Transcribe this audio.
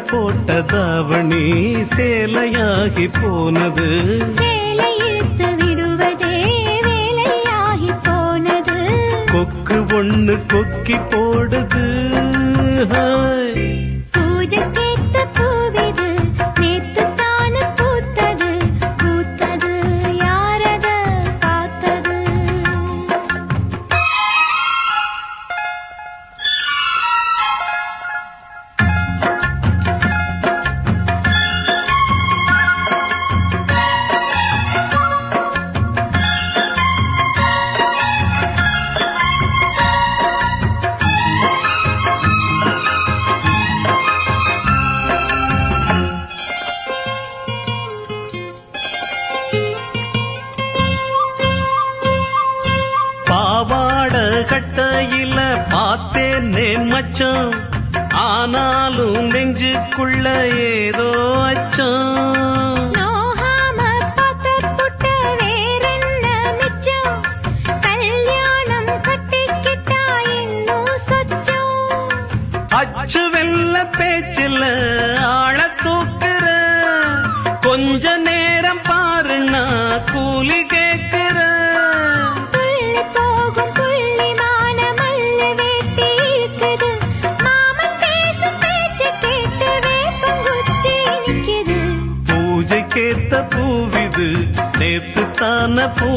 போட்ட தாவணி சேலையாகி போனது. சேலை இழுத்து விடுவதே வேலையாகி போனது. கொக்கு ஒண்ணு கொக்கி போடுது. பூஜைக்கேத்த பூவிது நேத்து தானு பூத்தது. பூத்தது யாரத பார்த்தது? பாவாட கட்டையில பார்த்தேனே மச்சான், ஆனாலும் நெஞ்சுக்குள்ள ஏதோ அச்சம். நோகாம பார்த்த புட்ட வேறென்ன மிச்சம்? கல்யாணம் கட்டிக்கிட்டா இன்னும் சொச்சம். அச்சு வெல்ல பேச்சில ஆழ தூக்குற, கொஞ்ச நேரம் பாருன்னா கூலி கேட்கிற. துள்ளி போகும் புள்ளிமான மல்லு வேட்டி இருக்குது. மாமன் பேசும் பேச்சு கேட்டு வேப்பம் குத்தி நிக்குது. பூஜைக்கேத்த பூவிது நேத்து தான பூ